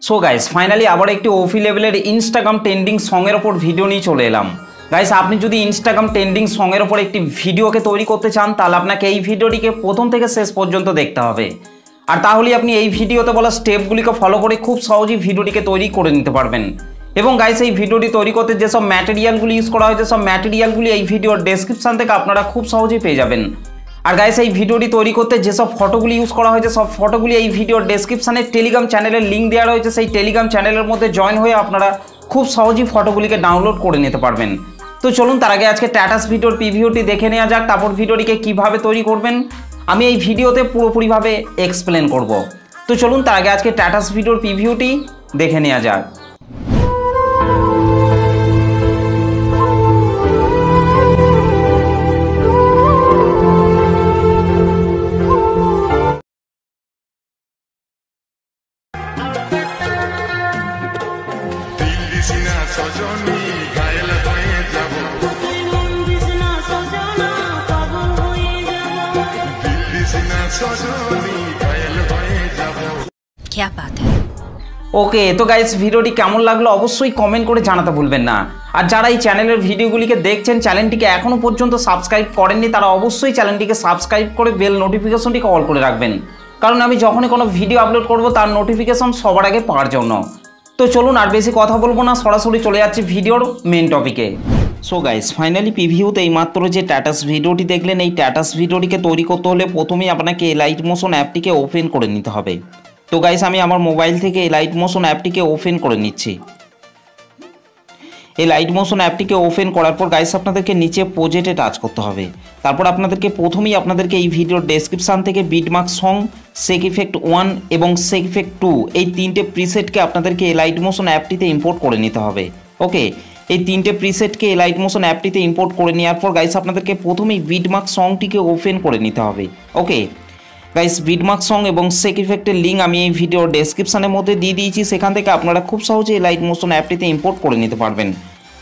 So guys finally আবার একটি ওফি লেভেলের ইনস্টাগ্রাম ট্রেন্ডিং সঙের ওপর ভিডিও নিয়ে চলে এলাম। গাইস আপনি যদি ইনস্টাগ্রাম ট্রেন্ডিং সঙের ওপর একটি ভিডিওকে তৈরি করতে চান তাহলে আপনাকে এই ভিডিওটিকে প্রথম থেকে শেষ পর্যন্ত দেখতে হবে। আর তাহলেই আপনি এই ভিডিওতে বলা স্টেপগুলিকে ফলো করে খুব সহজেই ভিডিওটিকে তৈরি করে নিতে পারবেন। এবং গাইস এই ভিডিওটি তৈরি করতে যেসব ম্যাটেরিয়ালগুলি ইউজ করা হয়েছে সব ম্যাটেরিয়ালগুলি এই ভিডিওর ডেসক্রিপশন থেকে আপনারা খুব সহজেই পেয়ে যাবেন। আর গাইস এই ভিডিওটি তৈরি করতে যেসব ফটোগুলি ইউজ করা হয়েছে সব ফটোগুলি এই ভিডিওর ডেসক্রিপশনে টেলিগ্রাম চ্যানেলের লিঙ্ক দেওয়া রয়েছে, সেই টেলিগ্রাম চ্যানেলের মধ্যে জয়েন হয়ে আপনারা খুব সহজেই ফটোগুলিকে ডাউনলোড করে নিতে পারবেন। তো চলুন তার আগে আজকে স্ট্যাটাস ভিডিওর প্রিভিউটি দেখে নেওয়া যাক, তারপর ভিডিওটিকে কিভাবে তৈরি করবেন আমি এই ভিডিওতে পুরোপুরিভাবে এক্সপ্লেন করব। তো চলুন তার আগে আজকে স্ট্যাটাস ভিডিওর প্রিভিউটি দেখে নেওয়া যাক। क्या बात है। ওকে, তো গাইস ভিডিওটি কেমন লাগলো অবশ্যই কমেন্ট করে জানাতে ভুলবেন না। আর যারা এই চ্যানেলের ভিডিওগুলিকে দেখছেন চ্যানেলটিকে এখনও পর্যন্ত সাবস্ক্রাইব করেননি তারা অবশ্যই চ্যানেলটিকে সাবস্ক্রাইব করে বেল নোটিফিকেশনটিকে অল করে রাখবেন, কারণ আমি যখনই কোনো ভিডিও আপলোড করব তার নোটিফিকেশন সবার আগে পাওয়ার জন্য। তো চলুন আর বেশি কথা বলবো না, সরাসরি চলে যাচ্ছি ভিডিওর মেন টপিকে। সো গাইস ফাইনালি প্রিভিউতে এইমাত্র যে স্ট্যাটাস ভিডিওটি দেখলেন এই স্ট্যাটাস ভিডিওটিকে তৈরি করতে হলে প্রথমেই আপনাকে লাইট মোশন অ্যাপটিকে ওপেন করে নিতে হবে। তো গাইস আমি আমার মোবাইল থেকে এই লাইট মোশন অ্যাপটিকে ওপেন করে নিচ্ছি। এই লাইট মোশন অ্যাপটিকে ওপেন করার পর গাইস আপনাদেরকে নিচে প্রজেক্টে টাচ করতে হবে। তারপর আপনাদেরকে প্রথমেই আপনাদেরকে এই ভিডিওর ডেসক্রিপশান থেকে বিটমার্ক সং, শেক ইফেক্ট 1 এবং শেক ইফেক্ট 2 এই তিনটে প্রিসেটকে আপনাদেরকে এই লাইট মোশন অ্যাপটিতে ইম্পোর্ট করে নিতে হবে। ওকে, এই তিনটে প্রিসেটকে এই লাইট মোশন অ্যাপটিতে ইম্পোর্ট করে নেওয়ার পর গাইস আপনাদেরকে প্রথমেই বিটমার্ক সংটিকে ওপেন করে নিতে হবে। ওকে গাইস, বিটমার্ক সং এবং শেক ইফেক্টের লিঙ্ক আমি এই ভিডিওর ডেসক্রিপশানের মধ্যে দিয়ে দিয়েছি, সেখান থেকে আপনারা খুব সহজে এই লাইট মোশন অ্যাপটিতে ইম্পোর্ট করে নিতে পারবেন।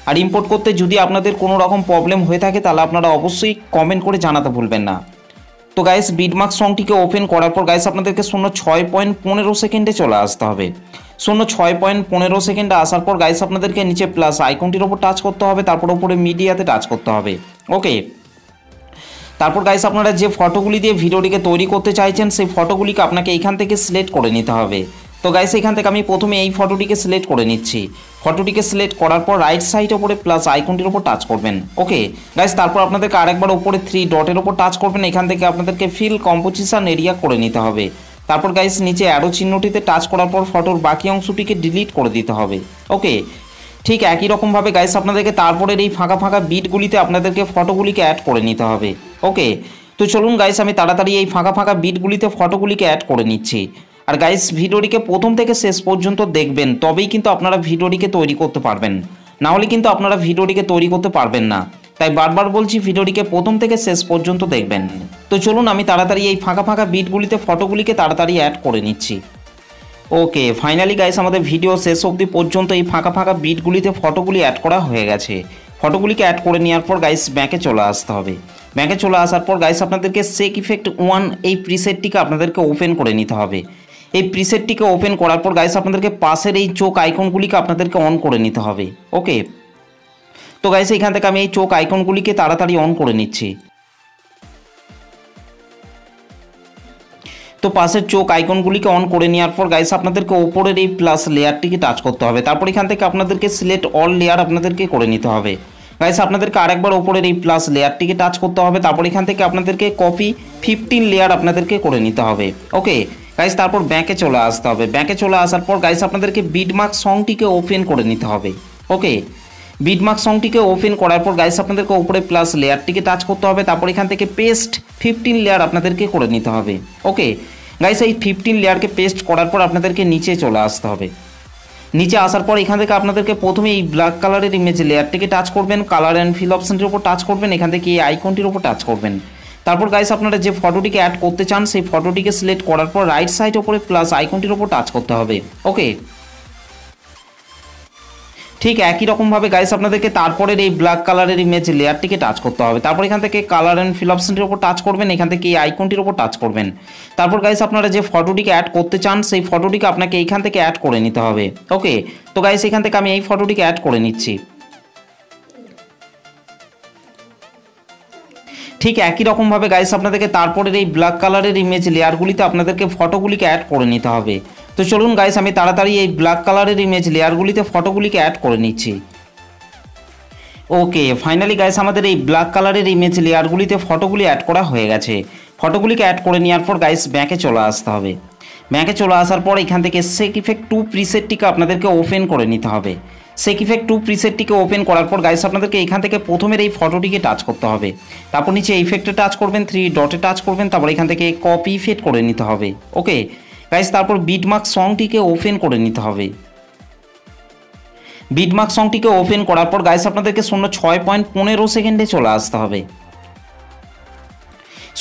আর ইম্পোর্ট করতে যদি আপনাদের কোনো রকম প্রবলেম হয়ে থাকে তাহলে আপনারা অবশ্যই কমেন্ট করে জানাতে ভুলবেন না। তো গাইস বিটমার্ক সংটিকে ওপেন করার পর গাইস আপনাদেরকে 06.15 সেকেন্ডে চলে আসতে হবে। 06.15 সেকেন্ডে আসার পর গাইস আপনাদেরকে নিচে প্লাস আইকনটির ওপর টাচ করতে হবে, তারপর ওপরে মিডিয়াতে টাচ করতে হবে। ওকে, তারপর গাইস আপনারা যে ফটোগুলি দিয়ে ভিডিওটিকে তৈরি করতে চাইছেন সেই ফটোগুলিকে আপনাকে এইখান থেকে সিলেক্ট করে নিতে হবে। তো গাইস এখান থেকে আমি প্রথমে এই ফটোটিকে সিলেক্ট করে নিচ্ছি। ফটোটিকে সিলেক্ট করার পর রাইট সাইড ওপরে প্লাস আইকনটির ওপর টাচ করবেন। ওকে গাইস, তারপর আপনাদেরকে আরেকবার ওপরে 3 ডটের ওপর টাচ করবেন, এখান থেকে আপনাদেরকে ফিল কম্পোজিশন এরিয়া করে নিতে হবে। তারপর গাইস নিচে অ্যারো চিহ্নটিতে টাচ করার পর ফটোর বাকি অংশটিকে ডিলিট করে দিতে হবে। ওকে, ঠিক একই রকমভাবে গাইস আপনাদেরকে তারপরের এই ফাঁকা ফাঁকা বিটগুলিতে আপনাদেরকে ফটোগুলিকে অ্যাড করে নিতে হবে। ওকে, তো চলুন গাইস আমি তাড়াতাড়ি এই ফাঁকা ফাঁকা বিটগুলিতে ফটোগুলিকে অ্যাড করে নিচ্ছি। আর গাইস ভিডিওটিকে প্রথম থেকে শেষ পর্যন্ত দেখবেন, তবেই কিন্তু আপনারা ভিডিওটিকে তৈরি করতে পারবেন, না হলে কিন্তু আপনারা ভিডিওটিকে তৈরি করতে পারবেন না। তাই বারবার বলছি ভিডিওটিকে প্রথম থেকে শেষ পর্যন্ত দেখবেন। তো চলুন আমি তাড়াতাড়ি এই ফাঁকা ফাঁকা বিটগুলিতে ফটোগুলিকে তাড়াতাড়ি অ্যাড করে নিচ্ছি। ওকে ফাইনালি গাইস আমাদের ভিডিও শেষ অবধি পর্যন্ত এই ফাঁকা ফাঁকা বিটগুলিতে ফটোগুলি অ্যাড করা হয়ে গেছে। ফটোগুলিকে অ্যাড করে নেওয়ার পর গাইস ব্যাকে চলে আসতে হবে। ব্যাকে চলে আসার পর গাইস আপনাদেরকে শেক ইফেক্ট 1 এই প্রিসেটটিকে আপনাদেরকে ওপেন করে নিতে হবে। এই প্রিসেটটিকে ওপেন করার পর গাইস আপনাদেরকে পাশের এই চোখ আইকনগুলিকে আপনাদেরকে অন করে নিতে হবে। ওকে, তো গাইস এখান থেকে আমি এই চোখ আইকনগুলিকে তাড়াতাড়ি অন করে নিচ্ছি। তো পাশের চোখ আইকনগুলিকে অন করে নেওয়ার পর গাইস আপনাদেরকে ওপরের এই প্লাস লেয়ারটিকে টাচ করতে হবে। তারপর এখান থেকে আপনাদেরকে সিলেক্ট অল লেয়ার আপনাদেরকে করে নিতে হবে। গাইস আপনাদেরকে আরেকবার ওপরের এই প্লাস লেয়ারটিকে টাচ করতে হবে। তারপর এখান থেকে আপনাদেরকে কপি 15 লেয়ার আপনাদেরকে করে নিতে হবে। ওকে গাইস, তারপর ব্যাকে চলে আসতে হবে। ব্যাকে চলে আসার পর গাইস আপনাদেরকে বিটমার্ক সংটিকে ওপেন করে নিতে হবে। ওকে, বিটমার্ক সংটিকে ওপেন করার পর গাইস আপনাদেরকে উপরে প্লাস লেয়ারটিকে টাচ করতে হবে। তারপর এখান থেকে পেস্ট 15 লেয়ার আপনাদেরকে করে নিতে হবে। ওকে গাইস, এই 15 লেয়ারকে পেস্ট করার পর আপনাদেরকে নিচে চলে আসতে হবে। নিচে আসার পর এখান থেকে আপনাদেরকে প্রথমে এই ব্ল্যাক কালারের ইমেজ লেয়ারটিকে টাচ করবেন, কালার অ্যান্ড ফিল অপশনটির উপর টাচ করবেন, এখান থেকে এই আইকনটির উপর টাচ করবেন। তারপর গাইস আপনারা যে ফটোটিকে অ্যাড করতে চান সেই ফটোটিকে সিলেক্ট করার পর রাইট সাইড ওপরে প্লাস আইকনটির উপর টাচ করতে হবে। ওকে, ঠিক একই রকমভাবে গাইস আপনাদেরকে তারপরের এই ব্ল্যাক কালারের ইমেজ লেয়ারটিকে টাচ করতে হবে। তারপর এখান থেকে কালার অ্যান্ড ফিল অপশনটির উপর টাচ করবেন, এখান থেকে এই আইকনটির উপর টাচ করবেন। তারপর গাইস আপনারা যে ফটোটিকে অ্যাড করতে চান সেই ফটোটিকে আপনাকে এইখান থেকে অ্যাড করে নিতে হবে। ওকে, তো গাইস এখান থেকে আমি এই ফটোটিকে অ্যাড করে নিচ্ছি। ঠিক একই রকমভাবে গাইস আপনাদেরকে তারপরের এই ব্ল্যাক কালারের ইমেজ লেয়ারগুলিতে আপনাদেরকে ফটোগুলিকে অ্যাড করে নিতে হবে। তো চলুন গাইস আমি তাড়াতাড়ি এই ব্ল্যাক কালারের ইমেজ লেয়ারগুলিতে ফটোগুলিকে অ্যাড করে নিচ্ছি। ওকে, ফাইনালি গাইস আমাদের এই ব্ল্যাক কালারের ইমেজ লেয়ারগুলিতে ফটোগুলি অ্যাড করা হয়ে গেছে। ফটোগুলিকে অ্যাড করে নেওয়ার পর গাইস ব্যাকে চলে আসতে হবে। ব্যাকে চলে আসার পর এখান থেকে সেক ইফেক্ট 2 প্রিসেটটিকে আপনাদেরকে ওপেন করে নিতে হবে। সেক ইফেক্ট 2 প্রিসেটটিকে ওপেন করার পর গাইস আপনাদেরকে এখান থেকে প্রথমের এই ফটোটিকে টাচ করতে হবে। তারপর নিচে ইফেক্টে টাচ করবেন, 3 ডটে টাচ করবেন, তারপর এখান থেকে কপি ইফেক্ট করে নিতে হবে। ওকে গাইস, তারপর বিটমার্ক সংটিকে ওপেন করে নিতে হবে। বিটমার্ক সংটিকে ওপেন করার পর গাইস আপনাদেরকে 06.15 সেকেন্ডে চলে আসতে হবে।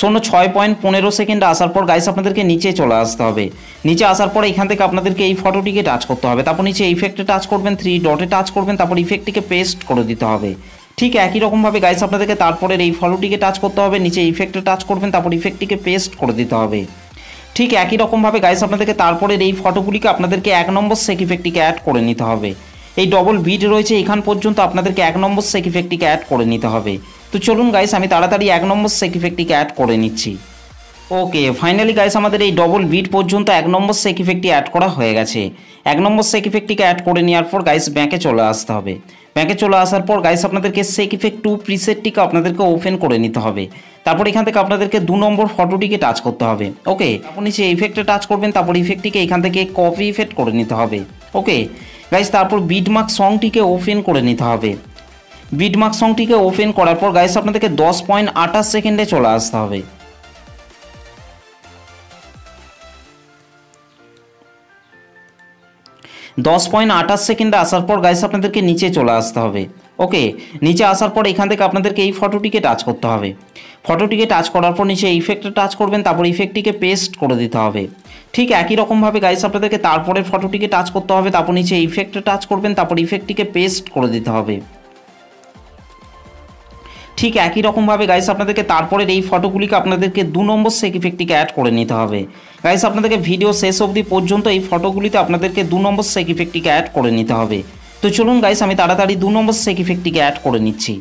06.15 সেকেন্ডে আসার পর গাইস আপনাদেরকে নিচে চলে আসতে হবে। নিচে আসার পর এখান থেকে আপনাদেরকে এই ফটোটিকে টাচ করতে হবে। তারপর নিচে ইফেক্টে টাচ করবেন, 3 ডটে টাচ করবেন, তারপর ইফেক্টটিকে পেস্ট করে দিতে হবে। ঠিক একই রকমভাবে গাইস আপনাদেরকে তারপরের এই ফটোটিকে টাচ করতে হবে, নিচে ইফেক্টে টাচ করবেন, তারপর ইফেক্টটিকে পেস্ট করে দিতে হবে। ঠিক একই রকমভাবে গাইস আপনাদেরকে তারপরের এই ফটোগুলিকে আপনাদেরকে 1 নম্বর সেক ইফেক্টটিকে অ্যাড করে নিতে হবে। এই ডবল বিট রয়েছে এখান পর্যন্ত আপনাদেরকে 1 নম্বর সেক ইফেক্টটিকে অ্যাড করে নিতে হবে। তো চলুন গাইস আমি তাড়াতাড়ি 1 নম্বর সেক ইফেক্টটিকে অ্যাড করে নিচ্ছি। ওকে, ফাইনালি গাইস আমাদের এই ডবল বিট পর্যন্ত 1 নম্বর সেক ইফেক্টটি অ্যাড করা হয়ে গেছে। 1 নম্বর সেক ইফেক্টটিকে অ্যাড করে নেওয়ার পর গাইস ব্যাকে চলে আসতে হবে। ব্যাকে চলে আসার পর গাইস আপনাদেরকে সেক ইফেক্ট 2 প্রিসেটটিকে আপনাদেরকে ওপেন করে নিতে হবে। তারপর এখান থেকে আপনাদেরকে 2 নম্বর ফটোটিকে টাচ করতে হবে। ওকে, তারপর নিচে ইফেক্টে টাচ করবেন, তারপর ইফেক্টটিকে এখান থেকে কপি ইফেক্ট করে নিতে হবে। ওকে গাইস, তারপর বিটমার্ক সংটিকে ওপেন করে নিতে হবে। বিটমার্ক সংটিকে ওপেন করার পর গাইস আপনাদেরকে 10.28 সেকেন্ডে চলে আসতে হবে। 10.28 সেকেন্ডে আসার পর গাইস আপনাদেরকে নিচে চলে আসতে হবে। ওকে, নিচে আসার পর এখান থেকে আপনাদেরকে এই ফটোটিকে টাচ করতে হবে। ফটোটিকে টাচ করার পর নিচে ইফেক্টে টাচ করবেন, তারপর ইফেক্টটিকে পেস্ট করে দিতে হবে। ঠিক একই রকমভাবে গাইস আপনাদেরকে তারপরের ফটোটিকে টাচ করতে হবে, তারপর নিচে ইফেক্টে টাচ করবেন, তারপর ইফেক্টটিকে পেস্ট করে দিতে হবে। ঠিক একই রকমভাবে গাইস আপনাদেরকে তারপরের এই ফটোগুলিকে আপনাদেরকে 2 নম্বর সেক ইফেক্টটিকে অ্যাড করে নিতে হবে। গাইস আপনাদেরকে ভিডিও শেষ অবধি পর্যন্ত এই ফটোগুলিতে আপনাদেরকে 2 নম্বর সেক ইফেক্টটিকে অ্যাড করে নিতে হবে। তো চলুন গাইস আমি তাড়াতাড়ি 2 নম্বর সেক ইফেক্টটিকে অ্যাড করে নিচ্ছি।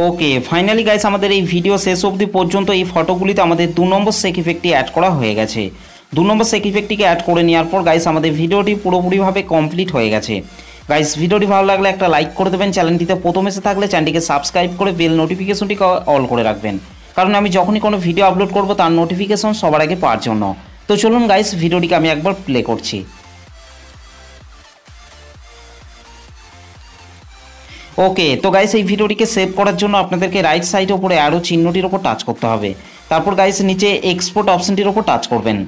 ওকে, ফাইনালি গাইস আমাদের এই ভিডিও শেষ অবধি পর্যন্ত এই ফটোগুলিতে আমাদের 2 নম্বর সেক ইফেক্টটি অ্যাড করা হয়ে গেছে। 2 নম্বর সেক ইফেক্টটিকে অ্যাড করে নেওয়ার পর গাইস আমাদের ভিডিওটি পুরোপুরিভাবে কমপ্লিট হয়ে গেছে। গাইস ভিডিওটি ভালো লাগলে একটা লাইক করে দেবেন, চ্যানেলটিতে প্রথম এসে থাকলে চ্যানেলটিকে সাবস্ক্রাইব করে বেল নোটিফিকেশনটিকে অল করে রাখবেন, কারণ আমি যখনই কোনো ভিডিও আপলোড করব তার নোটিফিকেশন সবার আগে পাওয়ার জন্য। তো চলুন গাইস ভিডিওটিকে আমি একবার প্লে করছি। ওকে, তো গাইস এই ভিডিওটিকে সেভ করার জন্য আপনাদেরকে রাইট সাইডে উপরে অ্যারো চিহ্নটির উপর টাচ করতে হবে। তারপর গাইস নিচে এক্সপোর্ট অপশনটির উপর টাচ করবেন।